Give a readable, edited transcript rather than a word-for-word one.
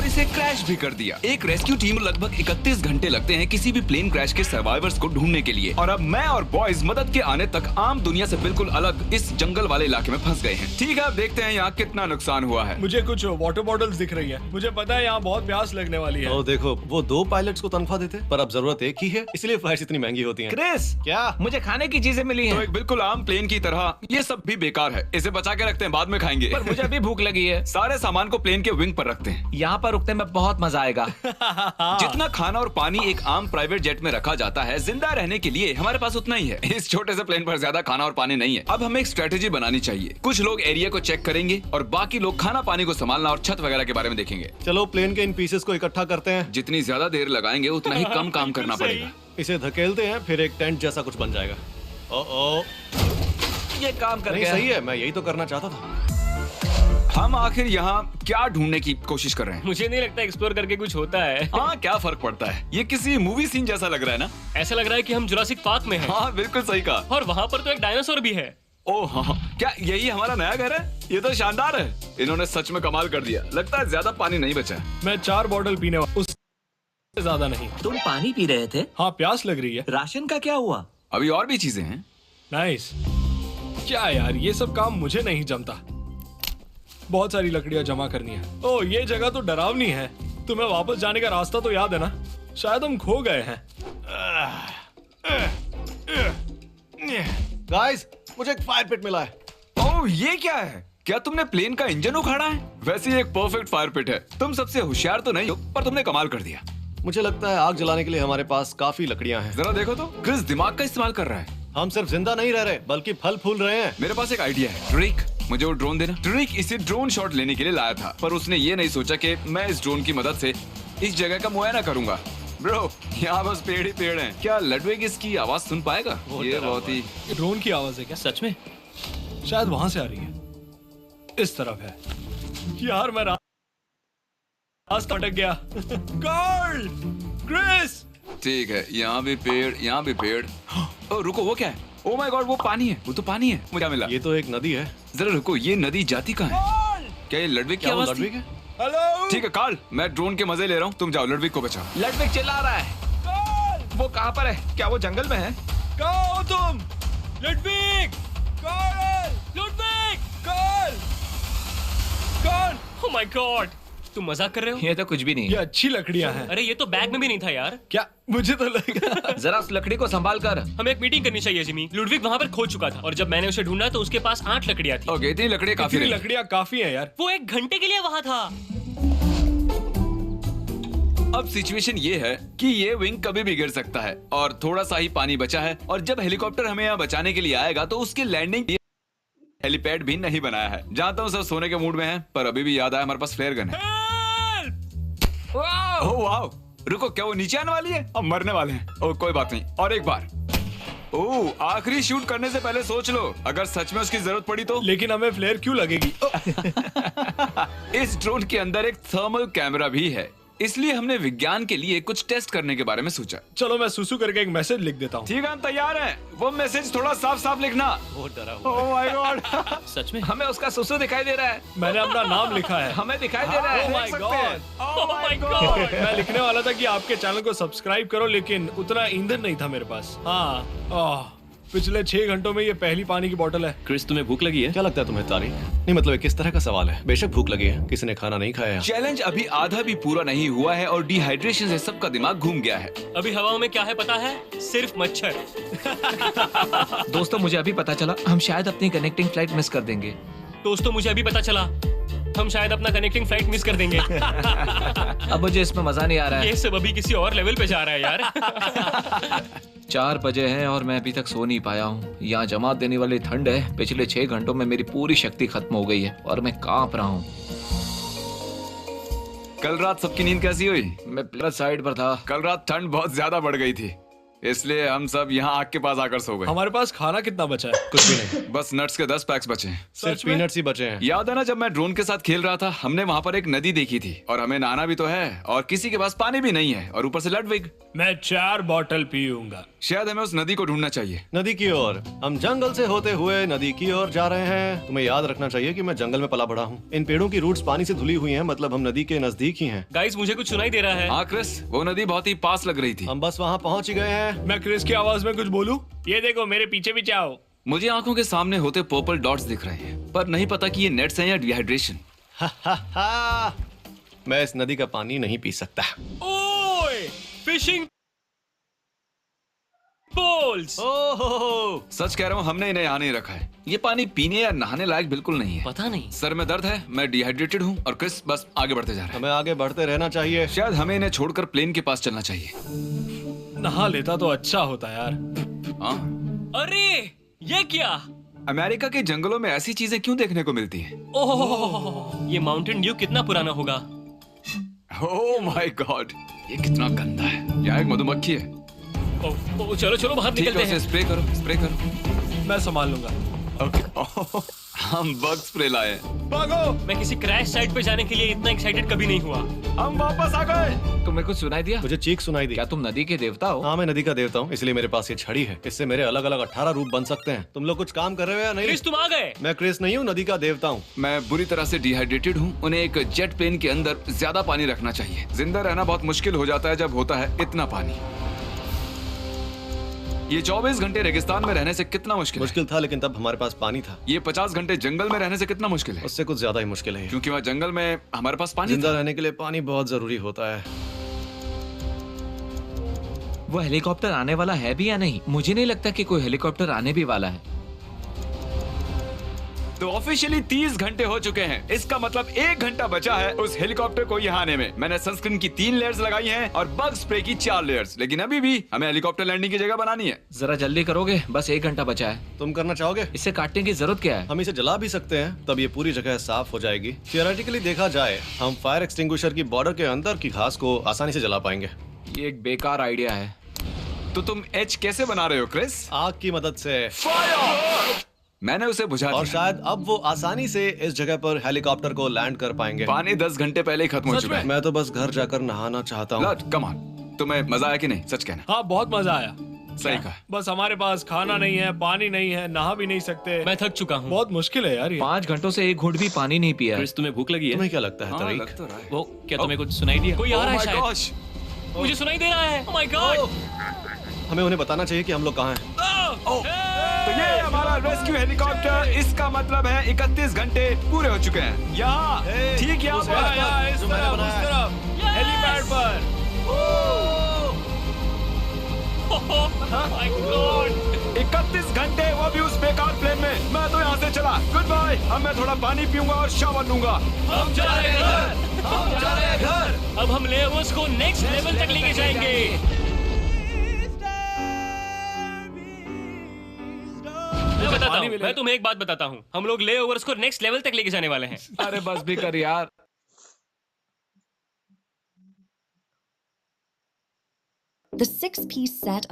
इसे क्रैश भी कर दिया। एक रेस्क्यू टीम लगभग 31 घंटे लगते हैं किसी भी प्लेन क्रैश के सर्वाइवर्स को ढूंढने के लिए। और अब मैं और बॉयज मदद के आने तक आम दुनिया से बिल्कुल अलग इस जंगल वाले इलाके में फंस गए हैं। ठीक है, अब देखते हैं यहाँ कितना नुकसान हुआ है। मुझे कुछ वाटर बॉटल्स दिख रही है। मुझे पता है यहाँ बहुत प्यास लगने वाली है। ओ देखो, वो 2 पायलट्स को तनख्वाह देते, पर अब जरूरत एक ही है, इसलिए फ्लाइट्स इतनी महंगी होती हैं। क्रिस, क्या? मुझे खाने की चीजें मिली तो हैं। एक बिल्कुल आम प्लेन की तरह ये सब भी बेकार है। इसे बचा के रखते हैं, बाद में खाएंगे। पर मुझे अभी भूख लगी है। सारे सामान को प्लेन के विंग पर रखते हैं। यहाँ पर रुकने में बहुत मजा आएगा। जितना खाना और पानी एक आम प्राइवेट जेट में रखा जाता है, जिंदा रहने के लिए हमारे पास उतना ही है। इस छोटे से प्लेन पर ज्यादा खाना और पानी नहीं है। अब हमें एक स्ट्रेटेजी बनानी चाहिए। कुछ लोग एरिया को चेक करेंगे और बाकी लोग खाना पानी को संभालना और छत वगैरह के बारे में देखेंगे। चलो प्लेन के इन पीसेस को इकट्ठा करते हैं। जितनी ज्यादा देर लगाएंगे उतना ही कम काम करना पड़ेगा। इसे धकेलते हैं, फिर एक टेंट जैसा कुछ बन जाएगा। ओ ये काम कर नहीं, गया। सही है, मैं यही तो करना चाहता था। हम आखिर यहाँ क्या ढूंढने की कोशिश कर रहे हैं? मुझे नहीं लगता एक्सप्लोर करके कुछ होता है। हाँ, क्या फर्क पड़ता है? ये किसी मूवी सीन जैसा लग रहा है ना? ऐसा लग रहा है कि हम जुरासिक पार्क में हैं। हाँ, बिल्कुल सही कहा। और वहाँ पर तो एक डायनासोर भी है। ओह हाँ, क्या यही हमारा नया घर है? ये तो शानदार है। इन्होंने सच में कमाल कर दिया। लगता है ज्यादा पानी नहीं बचा है। मैं 4 बॉटल पीने वाला, उससे ज्यादा नहीं। तुम पानी पी रहे थे? हाँ, प्यास लग रही है। राशन का क्या हुआ? अभी और भी चीजें हैं। नाइस। क्या यार, ये सब काम मुझे नहीं जमता। बहुत सारी लकड़ियां जमा करनी है। ओह, ये जगह तो डरावनी है। तुम्हें वापस जाने का रास्ता तो याद है ना? शायद हम खो गए हैं। गाइस, मुझे एक फायर पिट मिला है। ओह, ये क्या है? क्या तुमने प्लेन का इंजन उखाड़ा है? वैसे ये एक परफेक्ट फायर पिट है। तुम सबसे होशियार तो नहीं हो, पर तुमने कमाल कर दिया। मुझे लगता है आग जलाने के लिए हमारे पास काफी लकड़ियां हैं। जरा देखो तो, क्रिस दिमाग का इस्तेमाल कर रहा है। हम सिर्फ जिंदा नहीं रह रहे, बल्कि फल फूल रहे हैं। मेरे पास एक आइडिया है। ट्रिक, मुझे वो ड्रोन देना। ट्रिक इसे ड्रोन शॉट लेने के लिए लाया था, पर उसने ये नहीं सोचा कि मैं इस ड्रोन की मदद से इस जगह का मुआयना करूंगा। ब्रो, यहाँ बस पेड़ ही पेड़ हैं। क्या लडविग इसकी आवाज सुन पाएगा? ये बहुत ही ड्रोन की आवाज है क्या? सच में? शायद वहां से आ रही है। इस तरफ है। यार, मैं रास्ता अटक गया। कार्ल! क्रिस! ठीक है। यहाँ भी पेड़, यहाँ भी पेड़। ओ रुको, वो क्या है? ओ माय गॉड, वो पानी है। वो तो पानी है। मुझे मिला। ये तो एक नदी है। जरा रुको, ये नदी जाती कहाँ है? क्या ये लडविग की क्या वो आवाज लडविग थी? है? हेलो! ठीक है कार्ल, मैं ड्रोन के मजे ले रहा हूँ। तुम जाओ, लडविग को बचाओ। लड़विक चिल्ला रहा है। वो कहाँ पर है? क्या वो जंगल में है? कहाँ हो तुम? Ludwig! Karl! Ludwig! Karl! Karl! Oh my God, तुम मजाक कर रहे हो? ये तो कुछ भी नहीं ये है। अच्छी लकड़ियां हैं। अरे ये तो बैग में भी नहीं था यार। क्या? मुझे तो लगा। जरा उस लकड़ी को संभाल कर। हमें एक मीटिंग करनी चाहिए जिमी। लुडविग वहाँ पर खो चुका था और जब मैंने उसे ढूंढा तो उसके पास 8 लकड़ियाँ थी। ओके, इतनी लकड़ियाँ काफी इतनी नहीं। लकड़ियां काफी हैं यार। वो 1 घंटे के लिए वहाँ था। अब सिचुएशन ये है कि ये विंग कभी भी गिर सकता है और थोड़ा सा ही पानी बचा है। और जब हेलीकॉप्टर हमें यहाँ बचाने के लिए आएगा तो उसकी लैंडिंग हेलीपैड भी नहीं बनाया है। जानता हूँ सब सोने के मूड में है, पर अभी भी याद आया हमारे पास फ्लेयर गन है। ओह वाओ, रुको, क्या वो नीचे आने वाली है? अब मरने वाले हैं। ओह कोई बात नहीं, और एक बार। ओह, आखिरी शूट करने से पहले सोच लो, अगर सच में उसकी जरूरत पड़ी तो। लेकिन हमें फ्लेयर क्यों लगेगी? इस ड्रोन के अंदर एक थर्मल कैमरा भी है, इसलिए हमने विज्ञान के लिए कुछ टेस्ट करने के बारे में सोचा। चलो मैं सुसु करके एक मैसेज लिख देता हूँ। ठीक है, हम तैयार हैं। वो मैसेज थोड़ा साफ साफ लिखना। बहुत डरा हुआ। ओह माय गॉड, सच में? हमें उसका सुसु दिखाई दे रहा है। मैंने अपना नाम लिखा है। हमें दिखाई दे रहा Oh है। my देख सकते हैं। God! Oh my God! God! मैं लिखने वाला था कि आपके चैनल को सब्सक्राइब करो, लेकिन उतना ईंधन नहीं था मेरे पास। हाँ, पिछले 6 घंटों में ये पहली पानी की बोतल है। क्रिस, तुम्हें भूख लगी है? क्या लगता है तुम्हें तारीख? नहीं मतलब ये किस तरह का सवाल है? बेशक भूख लगी है, किसी ने खाना नहीं खाया। चैलेंज अभी आधा भी पूरा नहीं हुआ है और डिहाइड्रेशन से सबका दिमाग घूम गया है। अभी हवाओं में क्या है पता है? सिर्फ मच्छर। दोस्तों, मुझे अभी पता चला हम शायद अपनी कनेक्टिंग फ्लाइट मिस कर देंगे। दोस्तों, मुझे अभी पता चला हम शायद अपना कनेक्टिंग फ्लाइट मिस कर देंगे। अब मुझे इसमें मजा नहीं आ रहा है। ये सब अभी किसी और लेवल पे जा रहा है यार। 4 बजे हैं और मैं अभी तक सो नहीं पाया हूँ। यहाँ जमात देने वाली ठंड है। पिछले 6 घंटों में मेरी पूरी शक्ति खत्म हो गई है और मैं कांप रहा हूँ। कल रात सबकी नींद कैसी हुई? मैं प्लस साइड पर था। कल रात ठंड बहुत ज्यादा बढ़ गई थी। इसलिए हम सब यहाँ आग के पास आकर सो गए। हमारे पास खाना कितना बचा है? कुछ भी नहीं, बस नट्स के 10 पैक्स बचे हैं। सिर्फ सच में? पीनट्स ही बचे हैं। याद है ना जब मैं ड्रोन के साथ खेल रहा था, हमने वहाँ पर एक नदी देखी थी और हमें नहाना भी तो है और किसी के पास पानी भी नहीं है और ऊपर से लडविग। मैं 4 बॉटल पीऊंगा। शायद हमें उस नदी को ढूंढना चाहिए। नदी की ओर। हम जंगल से होते हुए नदी की ओर जा रहे हैं। तुम्हें याद रखना चाहिए कि मैं जंगल में पला बड़ा हूँ। इन पेड़ों की रूट्स पानी से धुली हुई हैं, मतलब हम नदी के नजदीक ही हैं। गाइस मुझे कुछ सुनाई दे रहा है। हाँ क्रिस, वो नदी बहुत ही पास लग रही थी। हम बस वहाँ पहुँच ही गए हैं। मैं क्रिस की आवाज में कुछ बोलूं? ये देखो, मेरे पीछे भी जाओ। मुझे आंखों के सामने होते पर्पल डॉट्स दिख रहे हैं, पर नहीं पता कि ये नेट्स हैं या डिहाइड्रेशन। मैं इस नदी का पानी नहीं पी सकता। ओए, फिशिंग पोल्स। ओह, सच कह रहा हूँ, हमने इन्हें यहाँ नहीं रखा है। ये पानी पीने या नहाने लायक बिल्कुल नहीं है। पता नहीं। सर में दर्द है, मैं डिहाइड्रेटेड हूँ और क्रिस बस आगे बढ़ते जा रहा है। हमें आगे बढ़ते रहना चाहिए। शायद हमें इन्हें छोड़कर प्लेन के पास चलना चाहिए। नहा लेता तो अच्छा होता यार। हाँ, अरे ये क्या? अमेरिका के जंगलों में ऐसी चीजें क्यों देखने को मिलती हैं? ओह, ये माउंटेन ड्यू कितना पुराना होगा। ओह माय गॉड, ये कितना गंदा है। यहाँ एक मधुमक्खी है। ओह, चलो चलो बाहर ठीक है, निकलते उसे हैं। स्प्रे करो, स्प्रे करो। मैं संभाल लूंगा। ओके। हम बग स्प्रे लाए हैं। भागो। मैं किसी क्रैश साइट पे जाने के लिए इतना एक्साइटेड कभी नहीं हुआ। हम वापस आ गए। तुम्हें कुछ सुनाई दिया? मुझे चीख सुनाई दी। क्या तुम नदी के देवता हो? हाँ, मैं नदी का देवता हूँ, इसलिए मेरे पास ये छड़ी है। इससे मेरे अलग अलग 18 रूप बन सकते हैं। तुम लोग कुछ काम कर रहे हो या नहीं? क्रिस तुम आ गए। मैं क्रिस नहीं हूँ, नदी का देवता हूँ। मैं बुरी तरह से डिहाइड्रेटेड हूँ। उन्हें एक जेट प्लेन के अंदर ज्यादा पानी रखना चाहिए। जिंदा रहना बहुत मुश्किल हो जाता है जब होता है इतना पानी। ये 24 घंटे रेगिस्तान में रहने से कितना मुश्किल है। मुश्किल था, लेकिन तब हमारे पास पानी था। ये 50 घंटे जंगल में रहने से कितना मुश्किल है, उससे कुछ ज्यादा ही मुश्किल है। क्योंकि वहाँ जंगल में हमारे पास पानी जिंदा था। रहने के लिए पानी बहुत जरूरी होता है। वो हेलीकॉप्टर आने वाला है भी या नहीं? मुझे नहीं लगता कि कोई हेलीकॉप्टर आने भी वाला है। तो ऑफिशियली 30 घंटे हो चुके हैं। इसका मतलब 1 घंटा बचा है उस हेलीकॉप्टर को यहाँ आने में। मैंने सनस्क्रीन की 3 लेयर्स लगाई हैं और बग स्प्रे की 4 लेयर्स, लेकिन अभी भी हमें हेलीकॉप्टर लैंडिंग की जगह बनानी है। जरा जल्दी करोगे? बस 1 घंटा बचा है। तुम करना चाहोगे? इसे काटने की जरूरत क्या है? हम इसे जला भी सकते हैं, तब ये पूरी जगह साफ हो जाएगी। थियोरेटिकली देखा जाए, हम फायर एक्सटिंग्विशर की बॉर्डर के अंदर की घास को आसानी से जला पाएंगे। ये एक बेकार आइडिया है। तो तुम एच कैसे बना रहे हो क्रिस? आग की मदद से। मैंने उसे बुझा और दिया। शायद अब वो आसानी से इस जगह पर हेलीकॉप्टर को लैंड कर पाएंगे। पानी 10 घंटे पहले ही खत्म हो सच चुका है। मैं तो बस घर जाकर नहाना चाहता हूँ। कम ऑन, तुम्हें मजा आया कि नहीं? सच कहना। हाँ, बहुत मजा आया। सही कहा। बस हमारे पास खाना नहीं है, पानी नहीं है, नहा भी नहीं सकते। मैं थक चुका हूँ। बहुत मुश्किल है यार ये। 5 घंटों से एक घूंट भी पानी नहीं पिया है। क्रिस तुम्हें भूख लगी है? तुम्हें क्या लगता है हाँ, तरीक? लग तो रहा है। वो क्या तुम्हें कुछ सुनाई दिया? कोई आ रहा है Oh my शायद। gosh! मुझे सुनाई दे रहा है। ओह माय गॉड। हमें उन्हें बताना चाहिए कि हम लोग कहाँ हैं। तो ये है हमारा रेस्क्यू हेलीकॉप्टर। इसका मतलब है 31 घंटे पूरे हो चुके हैं। यहाँ ठीक यहाँ पर। यहाँ, इस जो मैंने तरफ, उस बनाया है। तरफ, हेलीपैड पर। My God. 31 घंटे, वो भी उस बेकार प्लेन में। मैं तो यहाँ से चला। Goodbye. अब मैं थोड़ा पानी पीऊंगा और शावर लूंगा। हम जा रहे हैं घर। हम जा रहे हैं घर। अब हम लेवर्स को नेक्स्ट लेवल तक लेके जाएंगे। मैं बताता हूँ, मैं तुम्हें एक बात बताता हूँ। हम लोग लेओवर्स को नेक्स्ट लेवल तक लेके जाने वाले हैं। अरे बस भी कर यार। The 6-piece set of